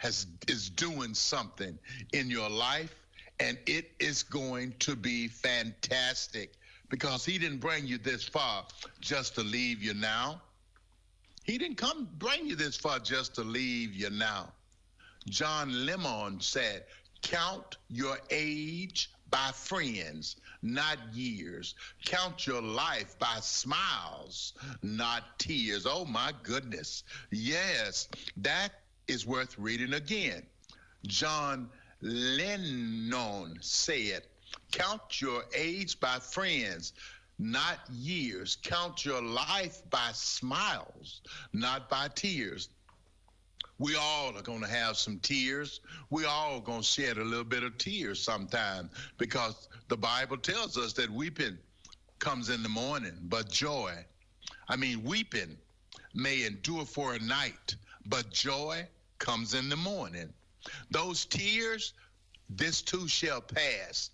is doing something in your life, and it is going to be fantastic, because he didn't bring you this far just to leave you now. He didn't bring you this far just to leave you now. John Lemon said, count your age by friends, not years. Count your life by smiles, not tears. Oh my goodness. Yes, that is worth reading again. John Lennon said, count your age by friends, not years. Count your life by smiles, not by tears. We all are going to have some tears. We all going to shed a little bit of tears sometime, because the Bible tells us that weeping comes in the morning, but weeping may endure for a night, but joy comes in the morning. Those tears, this too shall pass,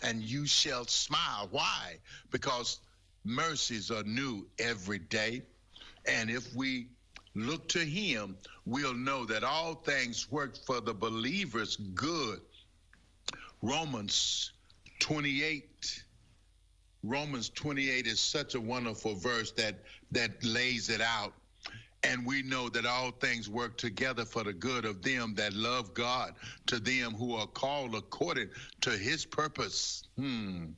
and you shall smile. Why? Because mercies are new every day. And if we look to him, we'll know that all things work for the believer's good. Romans 28 is such a wonderful verse that lays it out. And we know that all things work together for the good of them that love God, to them who are called according to his purpose. And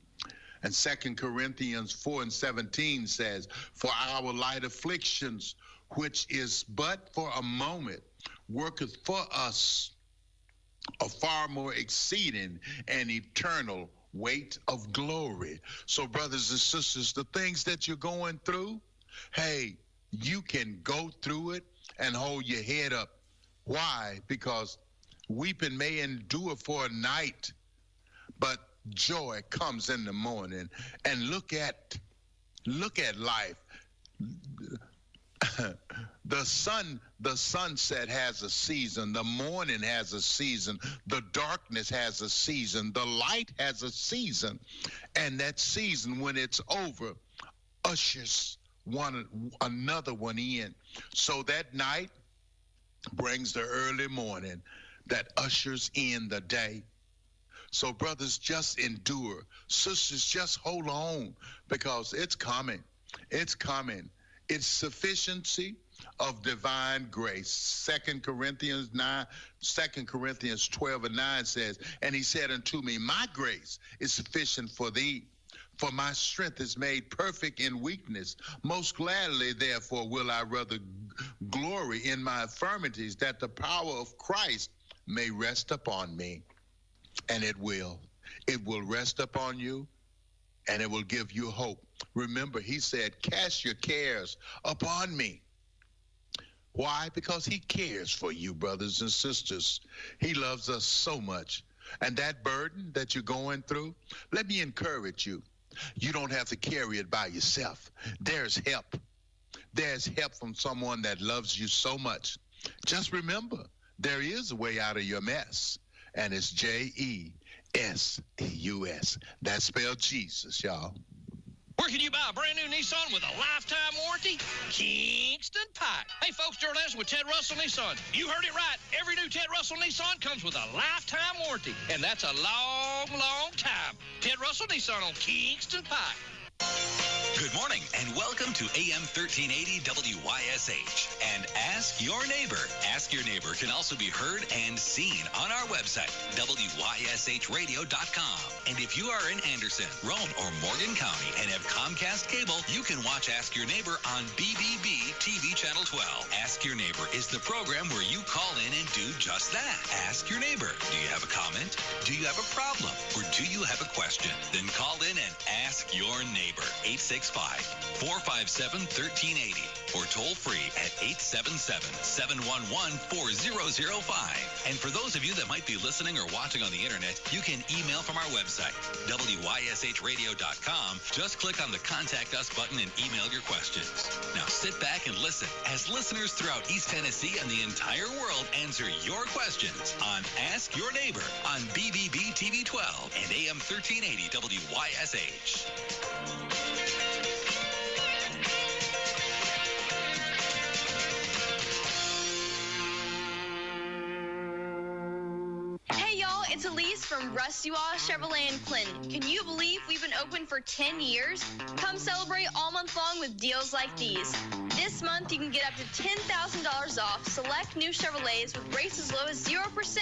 2 Corinthians 4:17 says, for our light afflictions, which is but for a moment, worketh for us a far more exceeding and eternal weight of glory. So brothers and sisters, the things that you're going through, hey, you can go through it and hold your head up. Why? Because weeping may endure for a night, but joy comes in the morning. And look at life. The sunset has a season. The morning has a season. The darkness has a season. The light has a season. And that season, when it's over, ushers another one in. So that night brings the early morning that ushers in the day. So brothers, just endure. Sisters, just hold on, because it's coming. It's coming. It's sufficiency of divine grace. 2 Corinthians 12:9 says, and he said unto me, my grace is sufficient for thee, for my strength is made perfect in weakness. Most gladly, therefore, will I rather glory in my infirmities, that the power of Christ may rest upon me. And it will. It will rest upon you, and it will give you hope. Remember, he said, cast your cares upon me. Why? Because he cares for you, brothers and sisters. He loves us so much. And that burden that you're going through, let me encourage you. You don't have to carry it by yourself. There's help. There's help from someone that loves you so much. Just remember, there is a way out of your mess, and it's JESUS. That's spelled Jesus, y'all. Where can you buy a brand new Nissan with a lifetime warranty? Kingston Pike. Hey folks, Gerald Anderson with Ted Russell Nissan. You heard it right. Every new Ted Russell Nissan comes with a lifetime warranty. And that's a long, long time. Ted Russell Nissan on Kingston Pike. Good morning and welcome to AM 1380 WYSH and Ask Your Neighbor. Ask Your Neighbor can also be heard and seen on our website, WYSHradio.com. And if you are in Anderson, Roane, or Morgan County and have Comcast cable, you can watch Ask Your Neighbor on BBB TV Channel 12. Ask Your Neighbor is the program where you call in and do just that. Ask Your Neighbor. Do you have a comment? Do you have a problem? Or do you have a question? Then call in and ask your neighbor. 865-457-1380 or toll free at 877-711-4005. And for those of you that might be listening or watching on the internet, you can email from our website, WYSHradio.com. Just click on the Contact Us button and email your questions. Now sit back and listen as listeners throughout East Tennessee and the entire world answer your questions on Ask Your Neighbor on BBB TV 12 and AM 1380 WYSH. It's Elise from Rusty Wash Chevrolet in Clinton. Can you believe we've been open for 10 years? Come celebrate all month long with deals like these. This month, you can get up to $10,000 off select new Chevrolets with rates as low as 0%.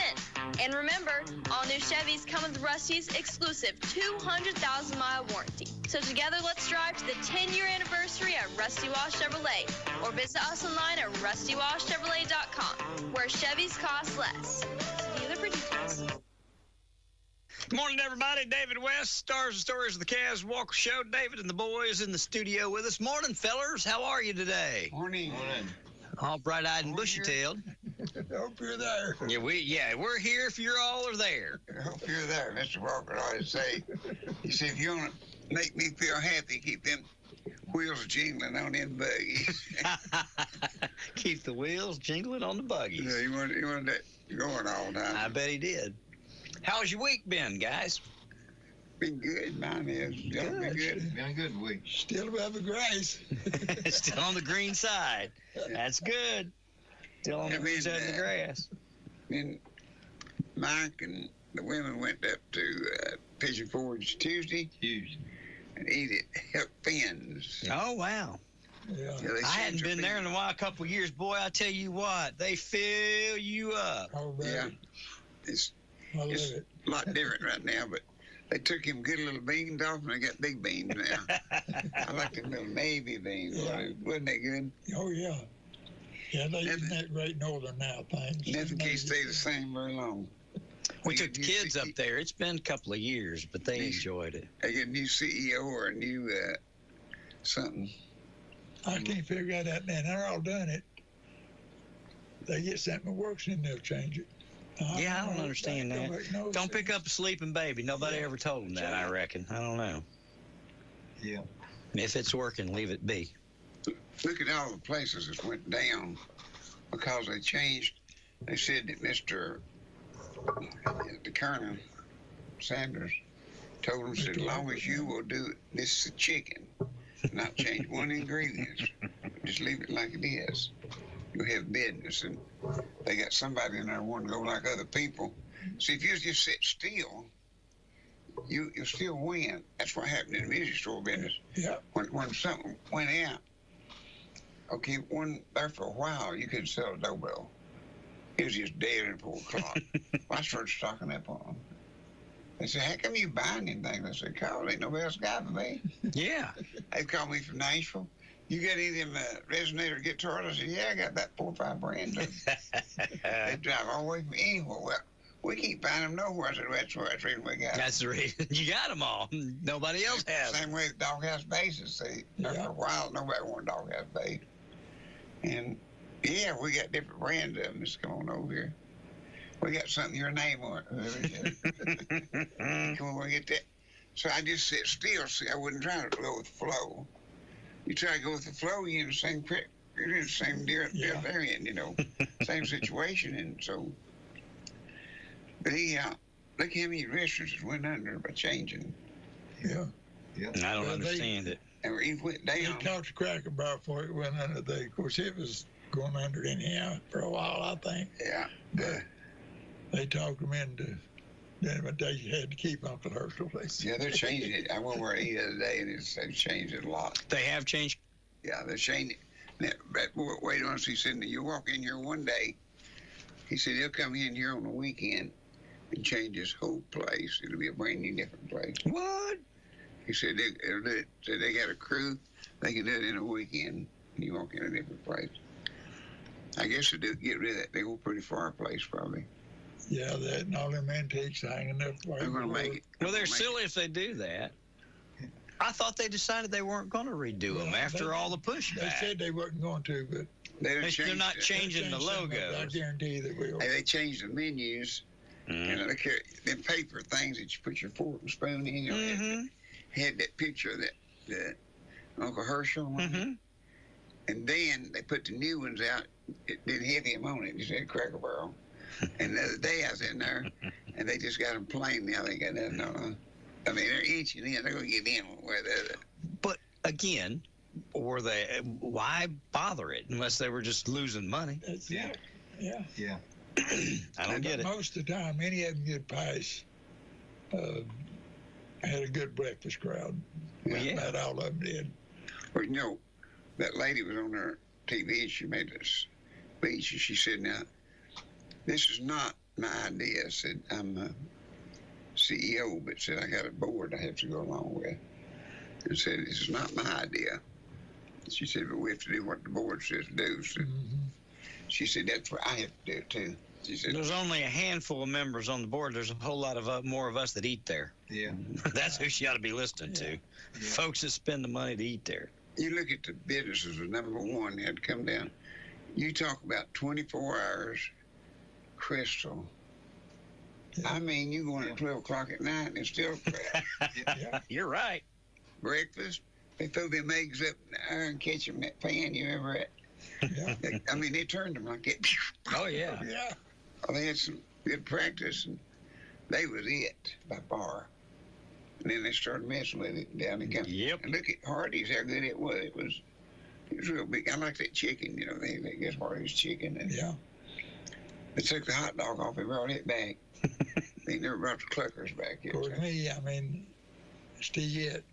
And remember, all new Chevys come with Rusty's exclusive 200,000-mile warranty. So together, let's drive to the 10-year anniversary at Rusty Wash Chevrolet, or visit us online at rustywashchevrolet.com, where Chevys cost less. See dealer for details. Good morning, everybody. David West, Stars and Stories of the Kaz Walker Show. David and the boys in the studio with us. Morning, fellers. How are you today? Morning. All bright-eyed and bushy-tailed. Hope you're there. Yeah, we're here if you all are there. Hope you're there. Mr. Walker always say, he said, if you want to make me feel happy, keep them wheels jingling on them buggies. Keep the wheels jingling on the buggies. Yeah, you want that going all the time. I bet he did. How's your week been, guys? Been good. Mine is. Y'all been good. Been a good week. Still above the grace. Still on the green side. That's good. Still on the green side of the grass. Then Mike and the women went up to Pigeon Forge Tuesday and ate at Help Fins. Oh, wow. Yeah, I hadn't been there in a while, a couple of years. Boy, I tell you what, they fill you up. Oh, yeah. It's a lot different right now, but they took him good little beans off, and they got big beans now. I like them little navy beans. Yeah. Wasn't that good? Oh, yeah. Yeah, they're using that Great Northern now, things. Nothing can stay the same very long. We took the kids up there. It's been a couple of years, but they enjoyed it. They get a new CEO or a new something. I can't figure that out, man. They're all doing it. They get something that works and they'll change it. I don't understand that. Don't pick up a sleeping baby. Nobody ever told them that, I reckon. I don't know. Yeah. If it's working, leave it be. Look at all the places that went down because they changed. They said that Mr. Colonel Sanders told them, said, as long as you will do it, this is a chicken, not change one ingredient. Just leave it like it is. You'll have business. And they got somebody in there wanting to go like other people. See, if you just sit still, you'll still win. That's what happened in the music store business. Yeah. When something went out, okay, one there for a while, you couldn't sell a doorbell. It was just dead at 4 o'clock. I started stocking up on them. They said, how come you buying anything? I said, Carl, ain't nobody else got for me. Yeah. They called me from Nashville. You got any of them resonator guitars? I said, yeah, I got about 4 or 5 brands of them. They drive all the way from anywhere. Well, we can't find them nowhere. I said, well, that's the reason we got them. That's the reason. You got them all. Nobody else has them. Same way with Doghouse Bases. See, after a while, nobody wanted Doghouse Bass. And, yeah, we got different brands of them. Just come on over here. We got something your name on it. Come on, we get that. So I just sit still. See, I wouldn't try to go with the flow. You try to go with the flow, you're in the same you're in the same deal they're in, you know, same situation. And so, but look how many restaurants went under by changing. Yeah. I don't understand it. And it went down. They talked to Cracker Barrel before it went under. Of course, it was going under anyhow for a while, I think. Yeah. But they talked them into. But they had to keep Uncle Herschel. Yeah, they're changing it. I went where I eat the other day, and they've changed it a lot. They have changed? Yeah, they're changing it. Wait on us. He said, you walk in here one day. He said, he'll come in here on the weekend and change his whole place. It'll be a brand new different place. What? He said, they'll do it. Said they got a crew. They can do it in a weekend, and you walk in a different place. I guess to get rid of that, they go pretty far place, probably. Yeah, that and all them antiques hanging up. They're going to make it. Well, they're silly if they do that. I thought they decided they weren't going to redo them after all the pushback. They said they weren't going to, but they're not changing the logo. I guarantee you they will. They changed the menus. And look here, them paper things that you put your fork and spoon in. You know, had that picture of that Uncle Herschel on it. And then they put the new ones out. It didn't have him on it. It just had Cracker Barrel. And the other day I was in there, and they just got them plain now. They got nothing on. I mean, they're inching in. They're going to get in one way or the other. But again, why bother it unless they were just losing money? Yeah. I don't get it. Most of the time, any of them you'd pass had a good breakfast crowd. Well, yeah. About all of them did. Well, you know, that lady was on her TV. She made this speech, and she said, "Now, this is not my idea." I said, "I'm a CEO, but said I got a board I have to go along with." And said, "This is not my idea." She said, "But we have to do what the board says to do." So she said, "That's what I have to do too." She said, There's only a handful of members on the board. There's a whole lot of more of us that eat there. Yeah. That's who she ought to be listening to. Folks that spend the money to eat there. You look at the businesses with number one had to come down. You talk about 24 hours, Crystal. I mean, you going at 12 o'clock at night and it's still crap. You're right. Breakfast, they throw them eggs up in the iron, catch them in that pan you ever at. Yeah. I mean, they turned them like that. Oh, yeah. Yeah. Oh, they had some good practice, and they was it by far. And then they started messing with it down the country. Yep. And look at Hardee's, how good it was. It was real big. I like that chicken, you know. They get Hardee's chicken. And they took the hot dog off and brought it back. They never brought the cluckers back yet. For me, I mean, still yet,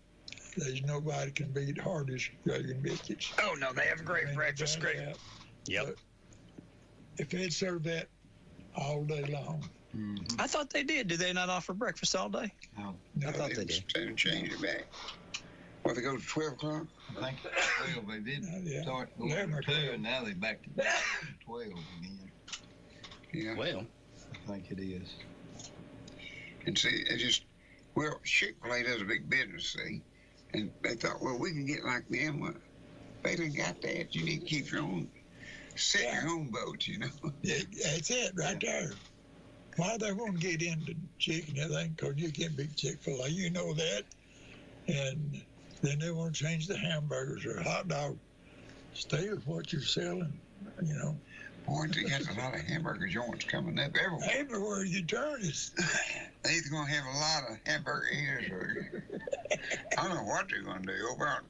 there's nobody can beat Hardee's Dragon Biscuits. Oh, no, they have a great breakfast. Great. Yep. But if they'd served that all day long. I thought they did. Do they not offer breakfast all day? No. I thought they did. They changed it back. Well, they go to 12 o'clock? I think, well, they did start going 11 to or 2, 12. and now they back to 12 again. Yeah. Well, I think it is. And see, it just, well, Chick-fil-A does a big business, see? And they thought, well, we can get like them. Well, they didn't got that. You need to keep your own, set your own boat, you know? That's it right there. Why they won't get into chicken and everything, because you can't beat Chick-fil-A, you know that. And then they want to change the hamburgers or hot dog. Stay with what you're selling, you know. Boy, they got a lot of hamburger joints coming up everywhere. Everywhere you turn, it's... They're either going to have a lot of hamburger eaters or... I don't know what they're going to do over on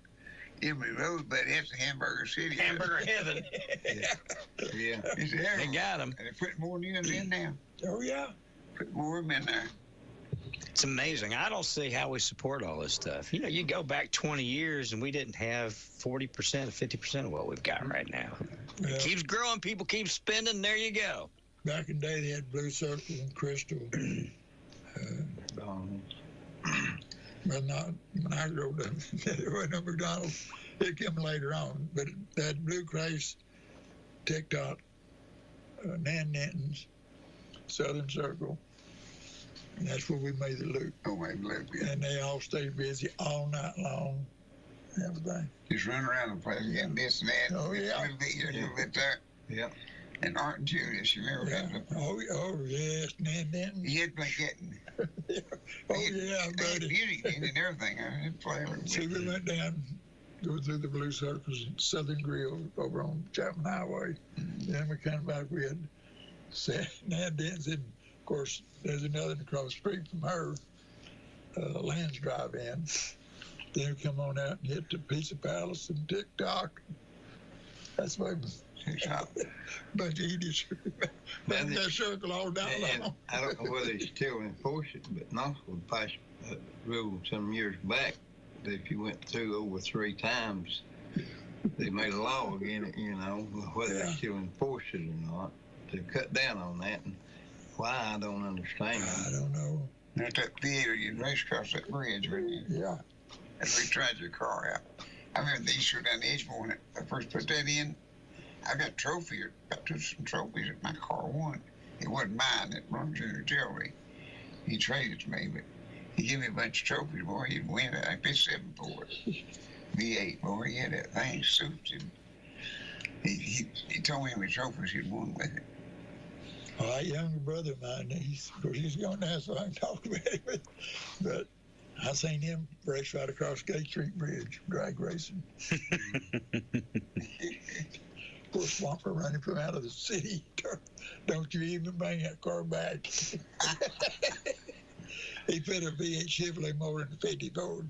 Emily Road, but it's a hamburger city. hamburger heaven. Yeah. It's They everywhere. got them. And they put more news in now. Oh, yeah. Put more of them in there. It's amazing. I don't see how we support all this stuff. You know, you go back 20 years and we didn't have 40%, 50% of what we've got right now. Well, It keeps growing. People keep spending. There you go. back in the day, they had Blue Circle and Crystal. But not when I grew up, there wasn't no McDonald's. It came later on. But that Blue Christ, TikTok, Nan Denton's, Southern Circle, and that's where we made the loop. Oh, my look. Yeah. And they all stayed busy all night long, everything. Just run around the place, getting this and that. Oh, yeah. A little bit here, a little bit there. Yep. And Art and Julius, you remember Yeah. that? Oh, yes, Nan Denton. He had like getting. Oh, yeah, They had buddy. music in and everything. I had play a little See, bit. we went down, go through the Blue Circles and Southern Grill over on Chapman Highway. Then we come back, we had Nan Denton's, and of course, there's another across the street from her, Land's Drive-In. Then we come on out and hit the Pizza Palace and TikTok. That's why bunch of idiots in that circle all day And long. I don't know whether they still enforce it, but Knoxville passed a rule some years back that if you went through over 3 times, they made a law again, you know, whether they still enforce it or not, to cut down on that. And why, I don't understand. I don't know. At that theater, you'd race across that bridge, wouldn't you? Yeah. And we tried your car out. I remember they used to go down the Edgemore when I first put that in. I got a trophy, got some trophies that my car won. It wasn't mine, it belonged to Jerry. He traded it to me, but he gave me a bunch of trophies, boy. He'd win it. I picked 7 for it. V8, boy. He had that thing souped him. He told me how many trophies he'd won with it. Well, that younger brother of mine, of course, he's gone now, so I can talk about it. But I seen him race right across Gate Street Bridge, drag racing. Poor Swamper running from out of the city. Don't you even bring that car back. He put a V8 Chevrolet motor in the 50 Ford.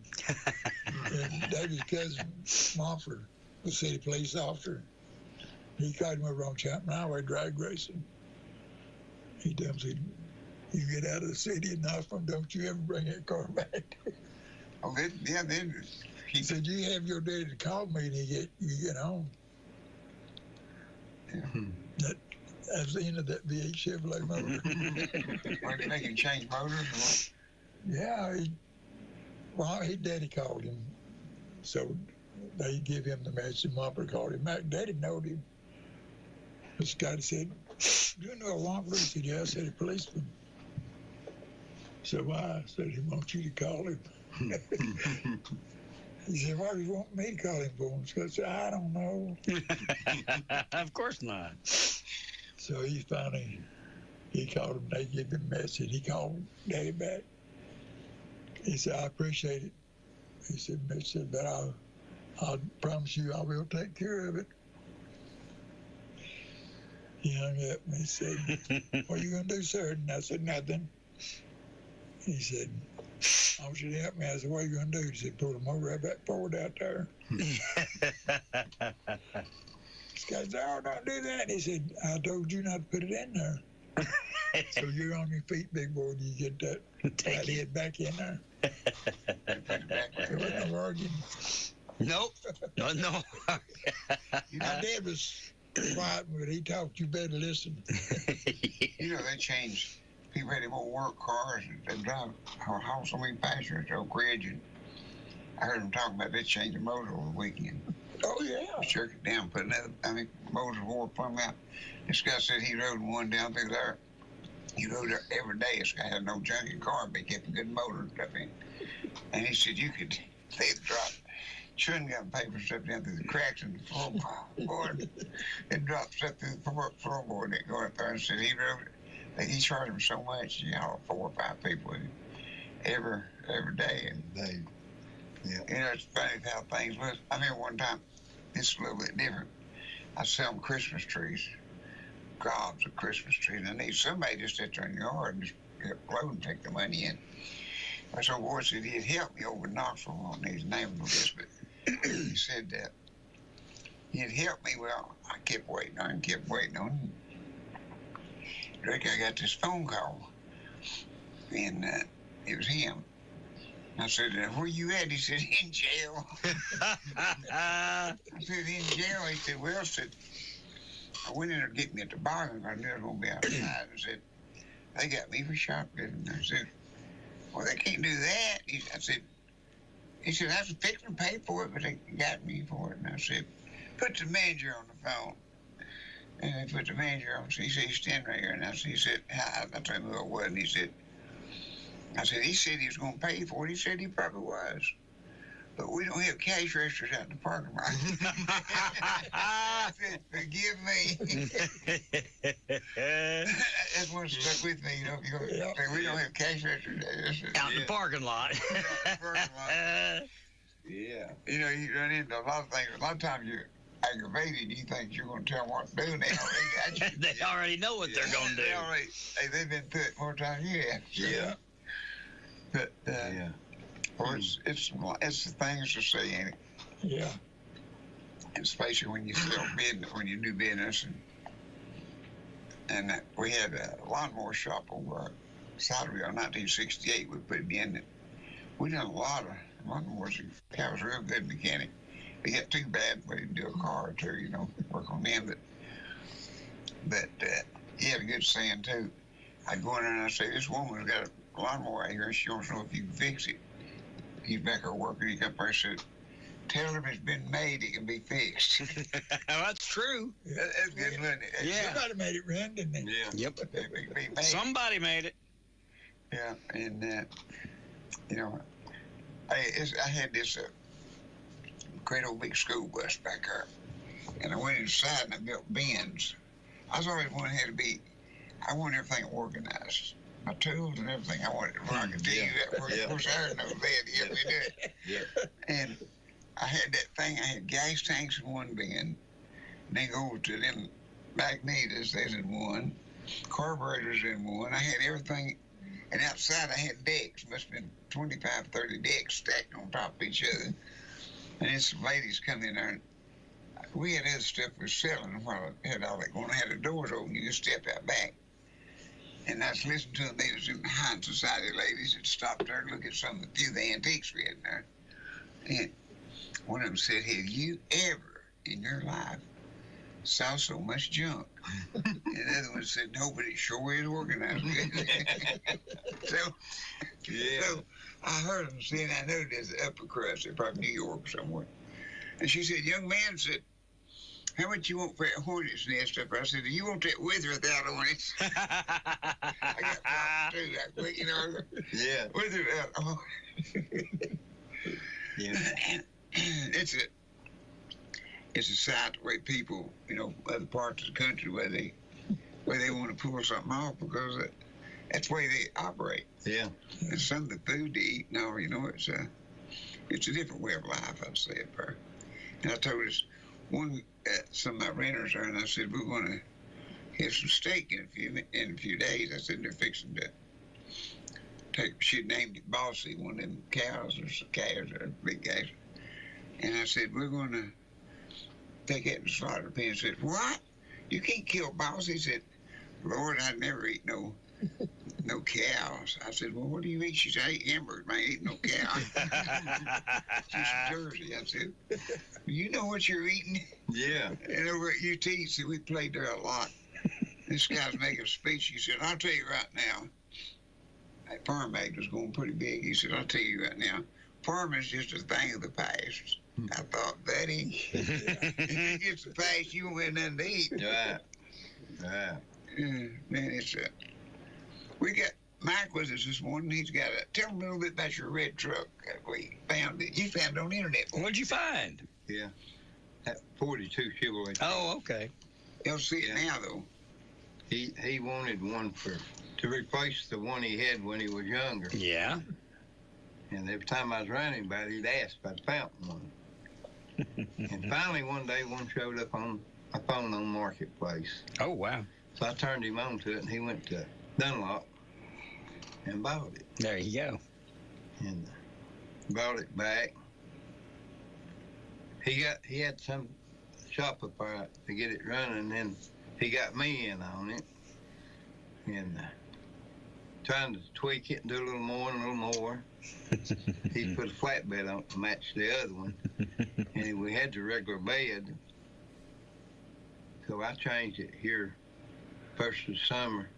And David's cousin, Swamper, was city police officer. He caught him over on Chapman Highway drag racing. He tells me, you get out of the city in Knoxville, don't you ever bring that car back. Oh, then He said, you have your daddy to call me and you get home. Yeah. That's the end of that V8 Chevrolet motor. Were they making change motors? Yeah, his daddy called him. So they give him the message. Mopper called him back. Daddy knowed him. This guy said, do you know a Wonker? He said, yeah. I said, a policeman. So why? I said, he wants you to call him. He said, why do you want me to call him for him? So I said, I don't know. Of course not. So he called him. They gave him a message. He called Daddy back. He said, I appreciate it. He said, but I'll promise you I will take care of it. He hung up and he said, what are you going to do, sir? And I said, nothing. He said, I want you to help me. I said, what are you going to do? He said, pull the motor right back forward out there. This guy said, oh, don't do that. He said, I told you not to put it in there. So you're on your feet, big boy. You get that right head back in there. There wasn't no arguing. Nope. No. My dad was quiet, but he talked. You better listen. You know, they changed. People had more work cars. They drive haul so many passengers to Oak Ridge. And I heard them talking about they changed the motor over the weekend. Oh, yeah. Jerk it down, put another, motors wore plumb out. This guy said he rode one down through there. He rode there every day. This guy had no junky car, but he kept a good motor and stuff in. And he said they'd drop chewing gum paper stuff down through the cracks in the floorboard. It dropped stuff through the floorboard and it go up there and said he rode it. He charged him so much, 4 or 5 people with him every day. And yeah. You know, it's funny how things was. I remember one time, it's a little bit different. I sell them Christmas trees, gobs of Christmas trees, and I need somebody just sit there in the yard and just get load and take the money in. I said, boy, said he'd help me over in Knoxville on his name of this, but he said that he'd help me. Well, I kept waiting on him. Rick, I got this phone call, and it was him. I said, where you at? He said, in jail. I said, in jail? He said, well, I went in there getting at the bargain. I knew I was going to be outside. I said, they got me for shoplifting. I said, well, they can't do that. He said, I was fixing to pay for it, but they got me for it. And I said, put the manager on the phone. And they put the manager on. So he said, he's standing right here. And I said, I told him who it was. And he said he he was going to pay for it. He said he probably was. But we don't have cash registers out in the parking lot. I said, forgive me. That's what stuck with me, you know. We don't have cash registers out in the parking lot. Yeah. You know, you run into a lot of things. A lot of times you're aggravated. You think you're going to tell them what to do, and they already got you. They already know what they're going to do. They've been through it more times than you have. Yeah. But, well, it's the things to say, ain't it? Yeah. And especially when you sell business, when you do business. And we had a lawnmower shop over Southville in 1968. We put it in. We done a lot of lawnmowers. I was a real good mechanic. We got too bad, we didn't do a car or two, you know, work on them. But he had a good saying, too. I'd go in there and I'd say, this woman's got a lawnmower out here, and she wants to know if you can fix it. He's back there working. He come up there and said, tell him it's been made, it can be fixed. That's true. That's good, wasn't it? Yeah. Somebody made it run, didn't they? Yeah. Yep. Somebody made it. Yeah, and, you know, I had this great old big school bus back there, and I went inside and I built bins. I was always wanting I wanted everything organized. My tools and everything. I wanted it. I could tell you that. Of course, I heard no bed. Yeah, we do it. Yeah. And I had that thing. I had gas tanks in one bin. And then go over to them magnetas. There's in one. Carburetors in one. I had everything. And outside, I had decks. Must have been 25, 30 decks stacked on top of each other. And then some ladies come in there. And we had other stuff we were selling while I had all that going. I had the doors open. You could step out back. And I was listening to them. They was in behind society ladies that stopped there to look at some of the few of the antiques we had there. And one of them said, have you ever in your life saw so much junk? And the other one said, no, but it sure is organized. So I heard them saying, I know there's an upper crust, probably New York somewhere. And she said, young man said, how much you want for that hornet's nest up there? I said, do you want that with or without hornets? I got problems too that quick, you know. Yeah. With or without hornets. Yeah. It's a sight where people, you know, other parts of the country where they want to pull something off because that's the way they operate. Yeah. And some of the food to eat and all, you know, it's a different way of life, I'd say up there. And I told some of my renters there, and I said, we're going to have some steak in a few days. I said, they're fixing to she'd named it Bossy, one of them cows or some calves or big guys. And I said, we're going to take that in the slaughter pen. I said, what? You can't kill Bossy? He said, Lord, I'd never eat no cows. I said, well, what do you eat? She said, I eat hamburgers, man. I ain't no cow. She's from Jersey. I said, you know what you're eating? Yeah. And over at UT, see, we played there a lot. This guy's making a speech. He said, I'll tell you right now, that farm act was going pretty big. He said, I'll tell you right now, farming's just a thing of the past. I thought, Daddy, if you get the past, you won't have nothing to eat. Right. Man, we got Mike with us this morning. He's got tell him a little bit about your red truck. We found it. You found it on the internet. What'd you find? Yeah. That 42 Chevrolet. Oh, okay. You'll see it now, though. He wanted one to replace the one he had when he was younger. Yeah. And every time I was running about it, he'd ask if I'd found one. And finally, one day, one showed up on my phone on Marketplace. Oh, wow. So I turned him on to it, and he went to Dunlop and bought it. There you go. And brought it back. He had some shop up there to get it running, and then he got me in on it. And trying to tweak it and do a little more and a little more. He put a flatbed on it to match the other one. And we had the regular bed. So I changed it here first of the summer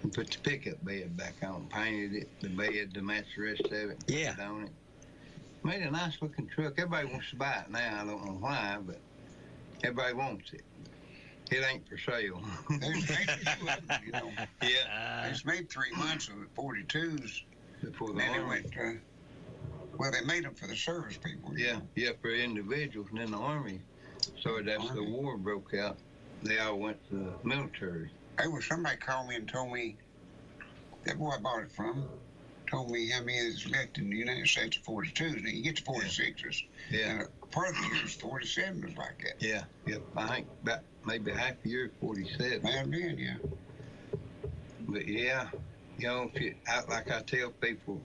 and put the pickup bed back on, painted it, the bed to match the rest of it. Yeah. Put it on it. Made a nice looking truck. Everybody wants to buy it now. I don't know why, but everybody wants it. It ain't for sale. There's made two of them, you know. Yeah. There's made 3 months of the 42s. Before the And then it Army. went, well, they made them for the service people. You Yeah, know. yeah, for individuals. And then the Army started after the war broke out. They all went to the military. There was somebody called me and told me, that boy I bought it from, told me how many is left in the United States of 42s. Now, you get to 46s. Yeah. And a part of the years, 47 was like that. Yeah, yep. I think about maybe half a year, 47. May have been, yeah. But yeah, you know, like I tell people,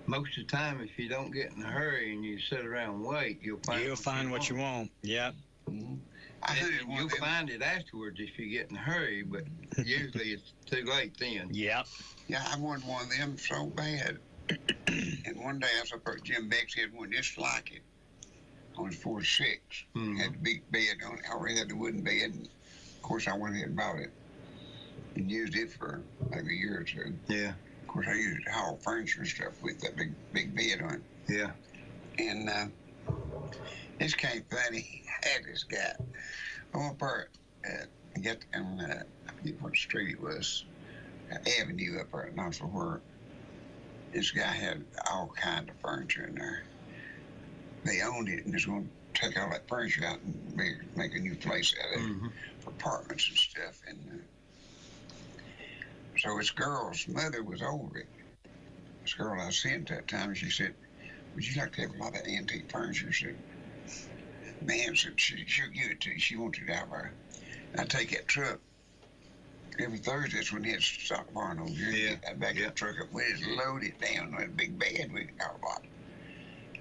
most of the time, if you don't get in a hurry and you sit around and wait, you'll find what you want. Yep. Mm-hmm. I hunted one You'll of them. find it afterwards if you get in a hurry, but usually it's too late then. Yep. Yeah, I wanted one of them so bad. And one day I was up at Jim Beck's had one just like it. On his 46. Mhm. Had the big bed on it. I already had the wooden bed. And of course, I went ahead and bought it. And used it for maybe a year or two. Yeah, Of course, I used it to haul furniture and stuff with that big bed on it. yeah. And this came funny. I had this guy. On part, I forget what street it was. Avenue up there at Knoxville, where this guy had all kind of furniture in there. They owned it and was going to take all that furniture out and make a new place out of it for apartments and stuff. And so this girl's mother was over it. This girl I sent at that time, she said, would you like to have a lot of antique furniture? She said, man, said she'll give it to you. She wants it out there. I take that truck. Every Thursday, that's when they had stock barn over here. Yeah. I back that truck up. We just load it down with a big bed. We got a lot.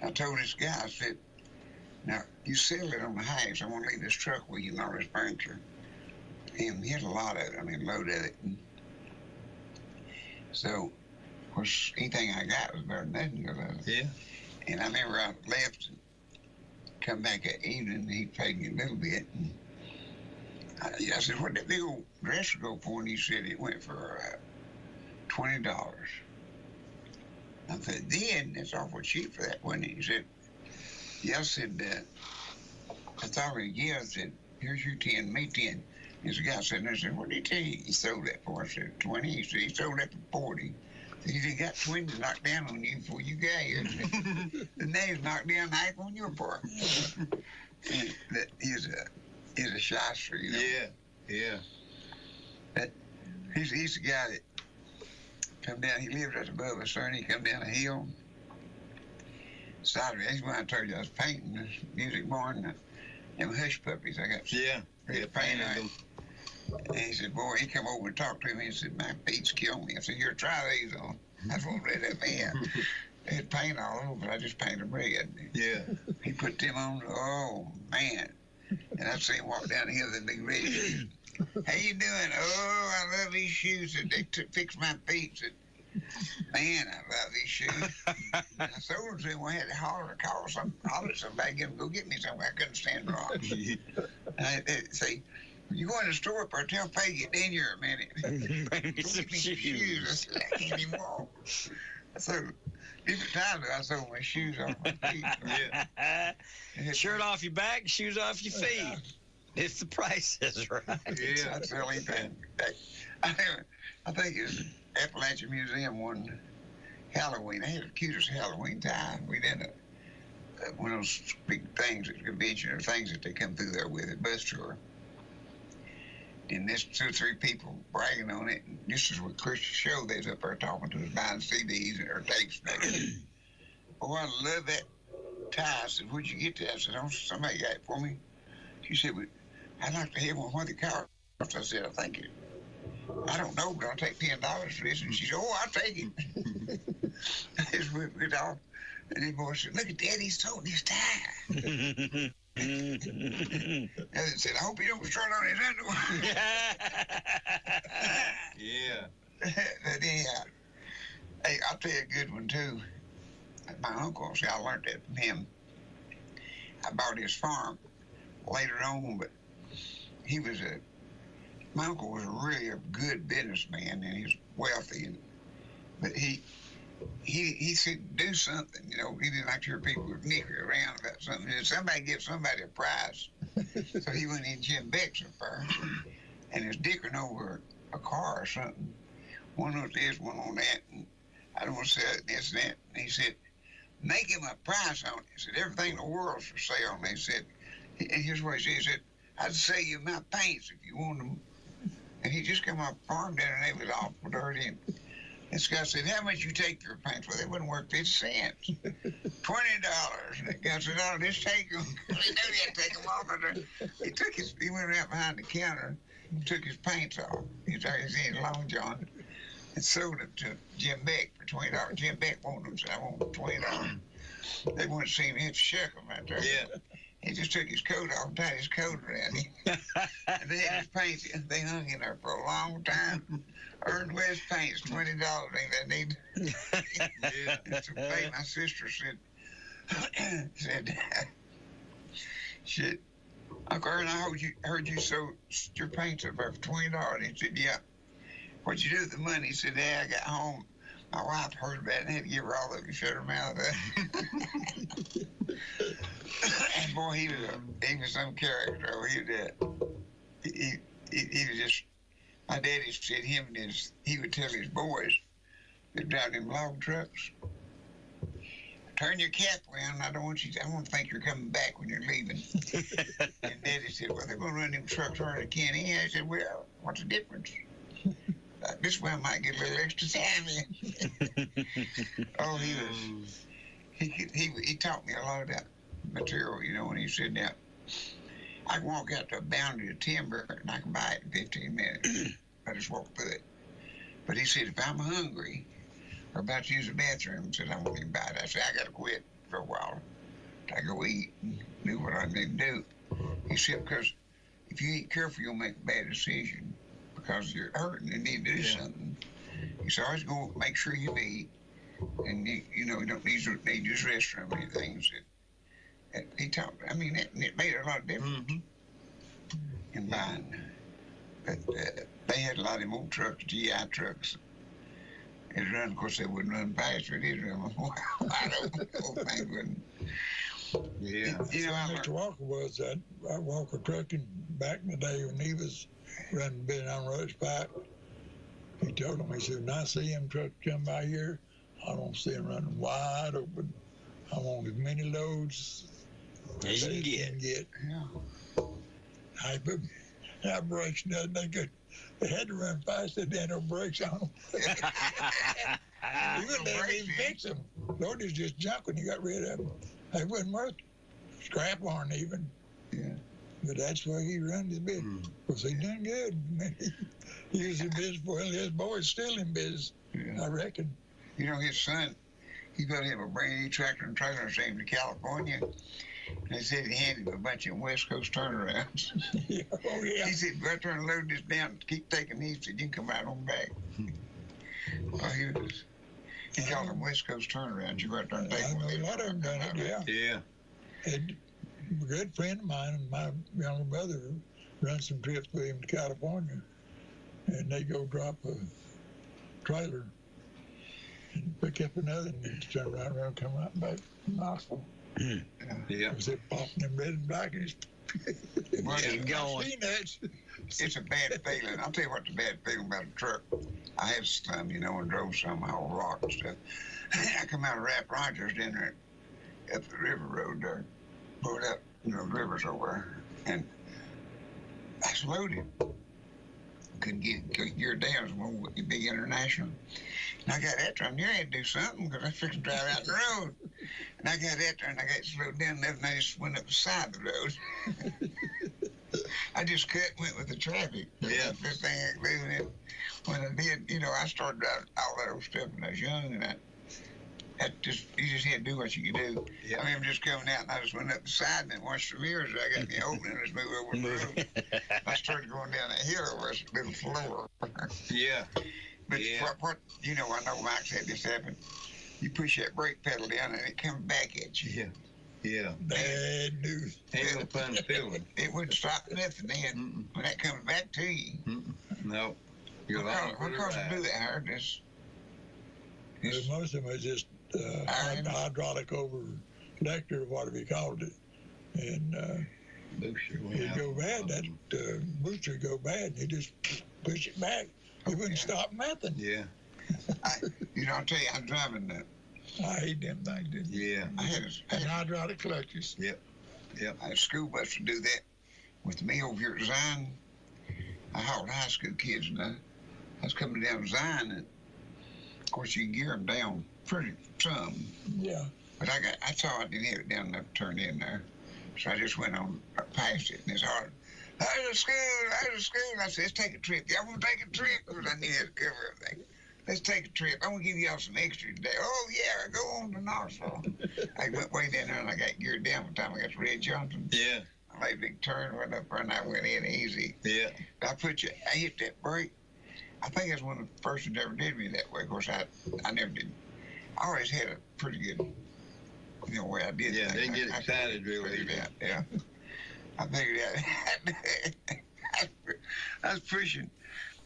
I told this guy, I said, now, you sell it on the highest. I want to leave this truck with you and all this furniture. And he had a lot of it. I mean, a load of it. And So, of course, anything I got was better than nothing. Yeah. And I remember I left and come back that evening, and he paid me a little bit. And I said, what did that big old dresser go for? And he said it went for $20. I said, then that's awful cheap for that, wasn't it? He said, yeah. I said, I thought of it again. I said, here's your 10, me 10. There's a guy sitting there. I said, what did he tell you he sold that for? I said, 20. He said, he sold that for 40. He said, he got 20 knocked down on you before you got here. And now he's knocked down half on your part. And that he's a shyster, you know. Yeah. But he's the guy that come down. He lived right above us, sir, and he come down a hill. Saturday, that's when I told you I was painting this music barn. Them hush puppies I got. Yeah, painted them. And he said, boy, he come over and talked to me. He said, my feet's killing me. I said, here, try these on. I won't let that man. They had paint all over, but I just painted them red. Yeah. He put them on. Oh, man. And I see him walk down the hill with the big red shoes. How you doing? Oh, I love these shoes. And they fixed my feet. Said, man, I love these shoes. I sold them to him. I had to holler somebody, go get me something. I couldn't stand rocks. And I say, you go in the store, or tell Peggy, get in here a minute. Bring me some shoes. I said, I can't even walk. So, different times I sold my shoes off my feet. Yeah. Shirt off your back, shoes off your feet. If the price is right. Yeah, that's the only thing. I think it was Appalachian Museum one Halloween. They had the cutest Halloween time. We did one of those big things at the convention, or things that they come through there with at bus tour. And there's 2 or 3 people bragging on it. And this is what Christian Show, they was up there talking to us, buying CDs or tapes. Oh, I love that tie. I said, where'd you get that? I said, oh, somebody got it for me. She said, well, I'd like to have one. What the cost? I said, I think it. I don't know, but I'll take $10 for this. And she said, oh, I'll take it. I just whipped it off. And the boy said, look at Daddy, he's sold his tie. And it said, I hope he don't start on his underwear. Yeah. But anyhow, hey, I'll tell you a good one, too. My uncle, see, I learned that from him. I bought his farm later on, but my uncle was really a good businessman, and he's wealthy, but he said, do something, you know. He didn't like to hear people nicker around about something. And somebody give somebody a prize. So he went in Jim Beck's first, and was dickering over a car or something. One on this, one on that, and I don't want to say this and that. And he said, make him a price on it. He said, everything in the world's for sale. And they said, and here's what he said. He said, I'd sell you my paints if you want them. And he just come off the farm down, and they was awful dirty. And this guy said, how much you take for paints? Well, they wouldn't work 50 cents. $20. And the guy said, oh, just take them. He knew he had to take them off. He went out behind the counter and took his paints off. He took his Long John and sold them to Jim Beck for $20. Jim Beck wanted them, said, I want them $20. They wouldn't see him. He had to shuck them out there. Yeah. He just took his coat off and tied his coat around him. And they had his paints. They hung in there for a long time. Earned West paints, $20. Ain't that neat? Yeah. So my sister said, shit, Uncle Ern, I heard you sold your paints up there for $20. He said, yeah. What'd you do with the money? He said, yeah, I got home. My wife heard about it and had to give her all of it, shut her mouth up. And boy, he was some character. He was just, my daddy said he would tell his boys that drive them log trucks, turn your cap around. I want to think you're coming back when you're leaving. And Daddy said, well, they're going to run them trucks harder than can. I said, well, what's the difference? This way I might get a little extra time in. Oh, he taught me a lot of that material, you know, when he said that. I can walk out to a boundary of timber and I can buy it in 15 minutes. I just walk through it. But he said, if I'm hungry or about to use the bathroom, he said, I won't even buy it. I said, I got to quit for a while. I go eat and do what I need to do. He said, because if you ain't careful, you'll make a bad decision because you're hurting and need to do something. He He said, always go make sure you eat, and you don't need to use restroom or anything. And he taught. I mean, it made a lot of difference in buying. But they had a lot of them old trucks, GI trucks. It run, of course, they wouldn't run faster. It is run wide open. Old thing wouldn't. Yeah. Mr. Walker was that Walker trucking back in the day when he was running been on Rush Pipe. He told him, he said, when I see them trucks come by here, I don't see them running wide open. I want as many loads as you can get. Yeah. Our brakes nothing. They had to run fast. They had no brakes on them. He wouldn't even fix them. Lord was just junk when he got rid of them. They wasn't worth scrap aren't even. Yeah. But that's why he run his business. Because he done good. He was in business. Well, his boy's still in business, I reckon. His son, he got him a brand new tractor and trailer and sent him to California. And they said he handed him a bunch of West Coast turnarounds. Oh, yeah. He said, go out there and load this down. Keep taking these. He said, you can come right on back. Well, he called them West Coast turnarounds. You go out there and take I one. know a lot of them done it, Yeah. And a good friend of mine and my younger brother run some trips with him to California. And they go drop a trailer and pick up another and turn around and come right back to Knoxville. Yeah. Because they're popping them red and black and Get going. It's a bad feeling. I'll tell you what the bad feeling about a truck. I had some, and drove some all rock and stuff. I come out of Rap Rogers down there up the river road there, pulled up, the river's over there, and I was loaded. Couldn't get your damn one with your big international. And I got after him. You had to do something because I was fixing to drive out the road. And I got after him and I got slowed down enough and I just went up the side of the road. I just went with the traffic. Yeah. That's the first thing I could do. And then when I did, I started driving all that old stuff when I was young and you just had to do what you could do. Yeah. I remember just coming out and I just went up the side and then watched the mirrors. I got the opening and just moved over the road. I started going down that hill over a little floor. Yeah. But what I know Mike's had this happen. You push that brake pedal down and it comes back at you. Yeah. Yeah. bad news. Ain't no fun feeling. It wouldn't stop nothing then. When that comes back to you. No. You're What caused it to do that, Howard? This Most of them is just hydraulic over lector, whatever you called it. And it go bad. That booster go bad, and you just push it back. It wouldn't stop nothing. Yeah. I'll tell you, I'm driving that. I hate them things. Yeah. I had And hydraulic clutches. Yep. I had a school bus to do that with me over here at Zion. I hauled high school kids, and I was coming down Zion, and of course you can gear them down pretty some. Yeah. But I saw I didn't have it down enough to turn in there, so I just went on past it, and it's hard. Out of school. I said, let's take a trip. Y'all want to take a trip? Because I needed to cover everything. Let's take a trip. I'm going to give y'all some extra today. Oh, yeah, go on to Knoxville. I went way down there, and I got geared down by the time I got to Red Johnson. Yeah. I made a big turn, went up there, and I went in easy. Yeah. I hit that brake. I think that's one of the first that ever did me that way. Of course, I never did. I always had a pretty good, way I did Yeah, things. didn't get excited really. Yeah. I figured out. I was pushing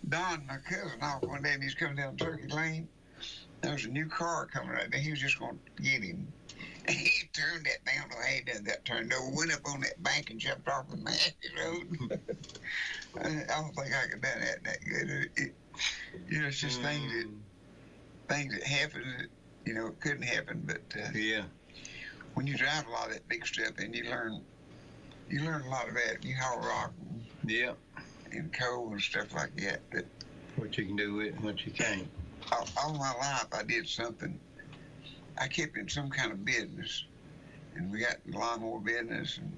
Don, my cousin, off one day, and he's coming down Turkey Lane. There was a new car coming right there. He was just going to get him. And he turned that down. I had done that. Turned over, went up on that bank, and jumped off the main road. I don't think I could have done that good. It's just things that happen that, it couldn't happen. But when you drive a lot of that big stuff, and you learn a lot of that. You haul rock and coal and stuff like that. But what you can do with it and what you can't. All my life, I did something. I kept in some kind of business, and we got the lawnmower business, and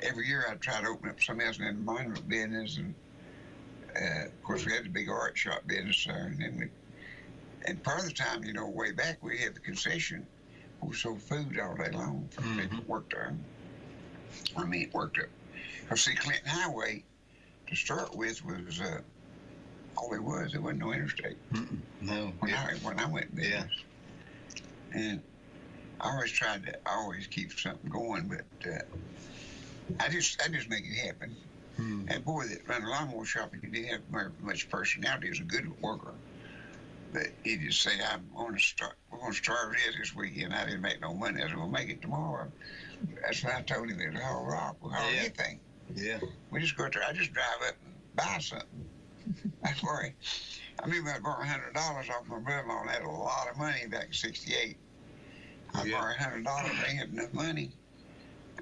every year I'd try to open up something else in the monument business, and of course we had the big art shop business there, and part of the time, way back we had the concession. We sold food all day long for people that worked there. Worked up. See, Clinton Highway, to start with, was all there wasn't no interstate. No. When I went there. And I always tried to keep something going, but I just make it happen. That boy that ran a lawnmower shop, he didn't have very much personality. He was a good worker, but he just said, we're going to start this weekend. I didn't make no money. I said, we'll make it tomorrow. That's what I told him. There's a whole rock. We'll haul anything. Yeah. We just go out there. I just drive up and buy something. That's where I remember I borrowed $100 off my brother-in-law, and I had a lot of money back in '68. I borrowed $100. I ain't had enough money.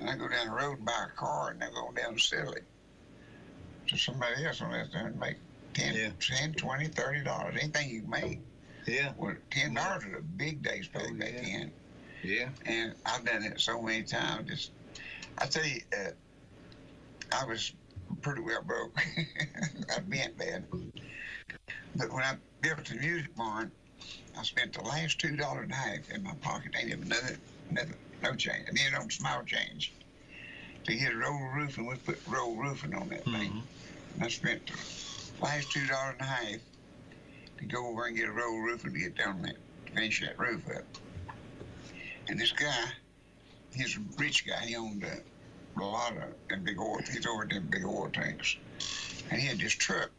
And I go down the road and buy a car, and I go down and sell it to somebody else on that there and make $10, $20, $30, anything you make. Yeah. Well, $10 was a big day's pay back then. Yeah. And I've done it so many times. I tell you, I was pretty well broke. I bent bad. But when I built the music barn, I spent the last $2.50 in my pocket. Ain't even no change. I didn't know small change to get a roll roof, and we put roll roofing on that thing. And I spent the last $2.50 to go over and get a roll roofing to get down that, to finish that roof up. And this guy, he's a rich guy. He owned a lot of them big oil. He's over them big oil tanks, and he had this truck